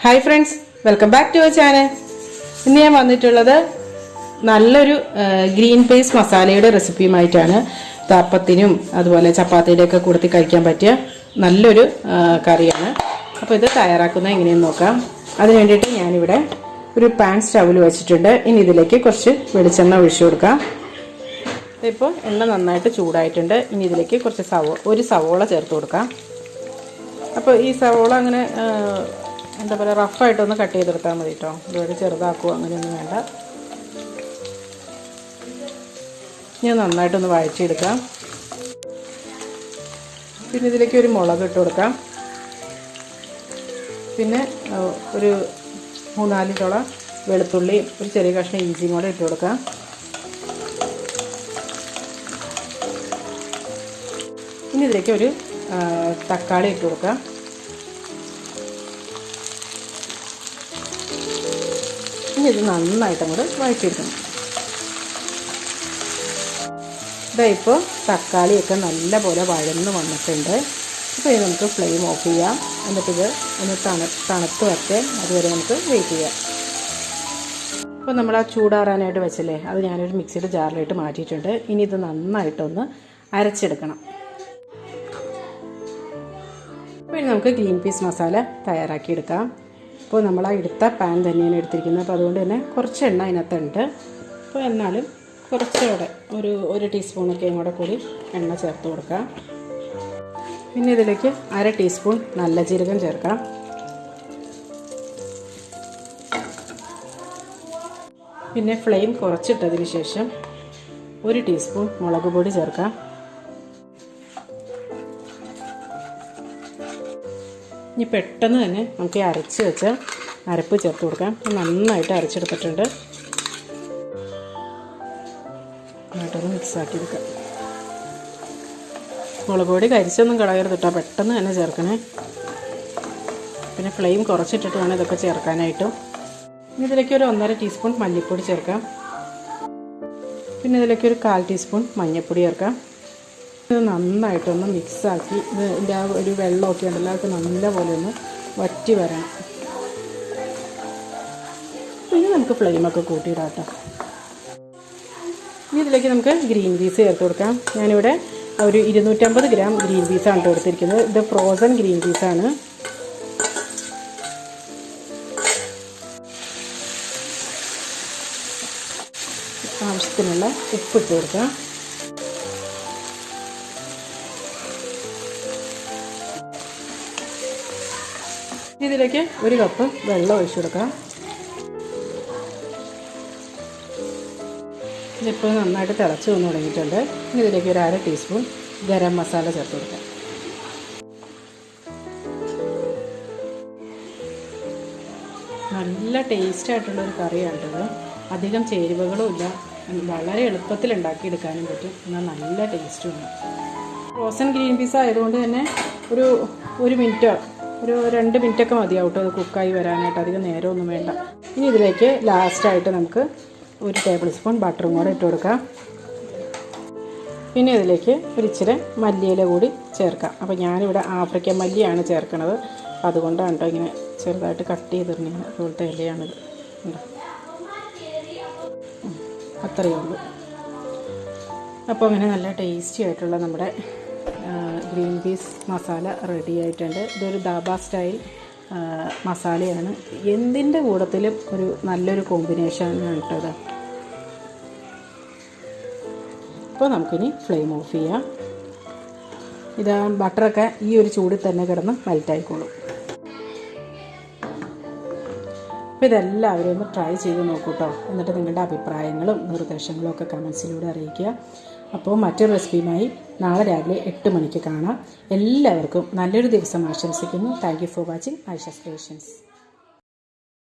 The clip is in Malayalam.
Hi friends, welcome back to our channel. ഇന്ന് ഞാൻ വന്നിട്ടുള്ളത് നല്ലൊരു ഗ്രീൻ പീസ് മസാലയുടെ റെസിപ്പിയുമായിട്ടാണ്. തപ്പത്തിനും അതുപോലെ ചപ്പാത്തിയുടെ ഒക്കെ കൂടത്തി കഴിക്കാൻ പറ്റിയ നല്ലൊരു കറിയാണ്. അപ്പോൾ ഇത് തയ്യാറാക്കുന്നത് എങ്ങനെയെന്ന് നോക്കാം. അതിന് വേണ്ടിയിട്ട് ഞാനിവിടെ ഒരു പാൻ സ്റ്റൗവിൽ വെച്ചിട്ടുണ്ട്. ഇനി ഇതിലേക്ക് കുറച്ച് വെളിച്ചെണ്ണ ഒഴിച്ചു കൊടുക്കാം. ഇപ്പോൾ എണ്ണ നന്നായിട്ട് ചൂടായിട്ടുണ്ട്. ഇനി ഇതിലേക്ക് കുറച്ച് ഒരു സവോള ചേർത്ത് കൊടുക്കാം. അപ്പോൾ ഈ സവോള അങ്ങനെ എന്താ പറയുക, റഫായിട്ടൊന്ന് കട്ട് ചെയ്തെടുത്താൽ മതി കേട്ടോ. ഇതുവരെ ചെറുതാക്കുക അങ്ങനെയൊന്നും വേണ്ട. ഞാൻ നന്നായിട്ടൊന്ന് വഴറ്റിയെടുക്കാം. പിന്നെ ഇതിലേക്ക് ഒരു മുളക് ഇട്ട് കൊടുക്കാം. പിന്നെ ഒരു 3-4 ചോള വെളുത്തുള്ളി, ഒരു ചെറിയ കഷ്ണം ഇഞ്ചിയും കൂടെ ഇട്ട് കൊടുക്കാം. ഇനി ഇതിലേക്ക് ഒരു തക്കാളി ഇട്ട് കൊടുക്കാം. ഇനി ഇത് നന്നായിട്ട് അങ്ങോട്ട് വഴറ്റിയെടുക്കണം. ഇപ്പോൾ തക്കാളിയൊക്കെ നല്ല പോലെ വഴന്ന് വന്നിട്ടുണ്ട്. അപ്പോൾ ഇത് നമുക്ക് ഫ്ലെയിം ഓഫ് ചെയ്യാം. എന്നിട്ടിത് ഒന്ന് തണുത്ത് വരട്ടെ. അതുവരെ നമുക്ക് വെയിറ്റ് ചെയ്യാം. അപ്പോൾ നമ്മൾ ആ ചൂടാറാനായിട്ട് വെച്ചല്ലേ, അത് ഞാനൊരു മിക്സിയുടെ ജാറിലിട്ട് മാറ്റിയിട്ടുണ്ട്. ഇനി ഇത് നന്നായിട്ടൊന്ന് അരച്ചെടുക്കണം. അപ്പോൾ ഇനി നമുക്ക് ഗ്രീൻ പീസ് മസാല തയ്യാറാക്കിയെടുക്കാം. അപ്പോൾ നമ്മൾ ആ എടുത്ത പാൻ തന്നെയാണ് എടുത്തിരിക്കുന്നത്. അപ്പോൾ അതുകൊണ്ട് തന്നെ കുറച്ച് എണ്ണ അതിനകത്തുണ്ട്. അപ്പോൾ എന്നാലും കുറച്ചുകൂടെ ഒരു ടീസ്പൂണൊക്കെ കൂടെ കൂടി എണ്ണ ചേർത്ത് കൊടുക്കാം. പിന്നെ ഇതിലേക്ക് 1/2 ടീസ്പൂൺ നല്ല ജീരകം ചേർക്കാം. പിന്നെ ഫ്ലെയിം കുറച്ചിട്ടതിന് ശേഷം 1 ടീസ്പൂൺ മുളക് പൊടി ചേർക്കാം. ഇനി പെട്ടെന്ന് തന്നെ നമുക്ക് അരച്ച് വെച്ച അരപ്പ് ചേർത്ത് കൊടുക്കാം. നന്നായിട്ട് അരച്ചെടുത്തിട്ടുണ്ട്. നന്നായിട്ടൊന്ന് മിക്സാക്കി എടുക്കാം. മുളക് പൊടി കരിച്ചൊന്നും കളയരുത് കേട്ടോ, പെട്ടെന്ന് തന്നെ ചേർക്കണേ. പിന്നെ ഫ്ലെയിം കുറച്ചിട്ടിട്ട് വേണം ഇതൊക്കെ ചേർക്കാനായിട്ടും. ഇനി ഇതിലേക്ക് ഒരു 1/2 ടീസ്പൂൺ മല്ലിപ്പൊടി ചേർക്കാം. പിന്നെ ഇതിലേക്ക് ഒരു 1/4 ടീസ്പൂൺ മഞ്ഞൾപ്പൊടി ചേർക്കാം. ഇത് നന്നായിട്ടൊന്ന് മിക്സാക്കി ഇതിൻ്റെ ആ ഒരു വെള്ളമൊക്കെ ഉണ്ടല്ലോ, അതൊക്കെ നല്ലപോലെ ഒന്ന് വറ്റി വരണം. പിന്നെ നമുക്ക് ഫ്ലെയിമൊക്കെ കൂട്ടിയിടാം കേട്ടോ. ഇനി ഇതിലേക്ക് നമുക്ക് ഗ്രീൻ പീസ് ചേർത്ത് കൊടുക്കാം. ഞാനിവിടെ ഒരു 250 ഗ്രാം ഗ്രീൻ പീസാണ് കേട്ടോ എടുത്തിരിക്കുന്നത്. ഇത് ഫ്രോസൺ ഗ്രീൻ പീസാണ്. ആവശ്യത്തിനുള്ള ഉപ്പിട്ട് കൊടുക്കാം. ഇതിലേക്ക് 1 കപ്പ് വെള്ളം ഒഴിച്ചു കൊടുക്കാം. ഇതിപ്പോൾ നന്നായിട്ട് തിളച്ച് വന്ന് തുടങ്ങിയിട്ടുണ്ട്. ഇനി ഇതിലേക്ക് ഒരു 1/2 ടീസ്പൂൺ ഗരം മസാല ചേർത്ത് കൊടുക്കാം. നല്ല ടേസ്റ്റായിട്ടുള്ളൊരു കറിയാണ് ഇത്. അധികം ചേരുവകളും ഇല്ല, വളരെ എളുപ്പത്തിൽ ഉണ്ടാക്കിയെടുക്കാനും പറ്റും. എന്നാൽ നല്ല ടേസ്റ്റുമാണ്. ഫ്രോസൺ ഗ്രീൻ പീസ് ആയതുകൊണ്ട് തന്നെ ഒരു മിനിറ്റോ ഒരു 2 മിനിറ്റൊക്കെ മതിയാവും കേട്ടോ അത് കുക്കായി വരാനായിട്ട്. അധികം നേരമൊന്നും വേണ്ട. ഇനി ഇതിലേക്ക് ലാസ്റ്റായിട്ട് നമുക്ക് 1 ടേബിൾ സ്പൂൺ ബട്ടറും കൂടെ ഇട്ട് കൊടുക്കാം. പിന്നെ ഇതിലേക്ക് ഇച്ചിരി മല്ലിയില കൂടി ചേർക്കാം. അപ്പോൾ ഞാനിവിടെ ആഫ്രിക്കൻ മല്ലിയാണ് ചേർക്കുന്നത്. അതുകൊണ്ടാണ് കേട്ടോ ഇങ്ങനെ ചെറുതായിട്ട് കട്ട് ചെയ്തിരുന്നത്. അതുപോലത്തെ ഇലയാണിത്. അത്രയേ ഉള്ളൂ. അപ്പോൾ അങ്ങനെ നല്ല ടേസ്റ്റി ആയിട്ടുള്ള നമ്മുടെ ഗ്രീൻ പീസ് മസാല റെഡി ആയിട്ടുണ്ട്. ഇതൊരു ധാബ സ്റ്റൈൽ മസാലയാണ്. എന്തിൻ്റെ കൂടത്തിലും ഒരു നല്ലൊരു കോമ്പിനേഷനാണ് കേട്ടോ. അപ്പോൾ നമുക്കിനി ഫ്ലെയിം ഓഫ് ചെയ്യാം. ഇത് ബട്ടറൊക്കെ ഈ ഒരു ചൂടിൽ തന്നെ കിടന്ന് മെൽറ്റായിക്കോളും. അപ്പോൾ ഇതെല്ലാവരും ഒന്ന് ട്രൈ ചെയ്ത് നോക്കൂ കേട്ടോ. എന്നിട്ട് നിങ്ങളുടെ അഭിപ്രായങ്ങളും നിർദ്ദേശങ്ങളും ഒക്കെ കമൻസിലൂടെ അറിയിക്കുക. അപ്പോൾ മറ്റൊരു റെസിപ്പിയുമായി നാളെ രാവിലെ 8 മണിക്ക് കാണാം. എല്ലാവർക്കും നല്ലൊരു ദിവസം ആശംസിക്കുന്നു. Thank you for watching Aisha's creations.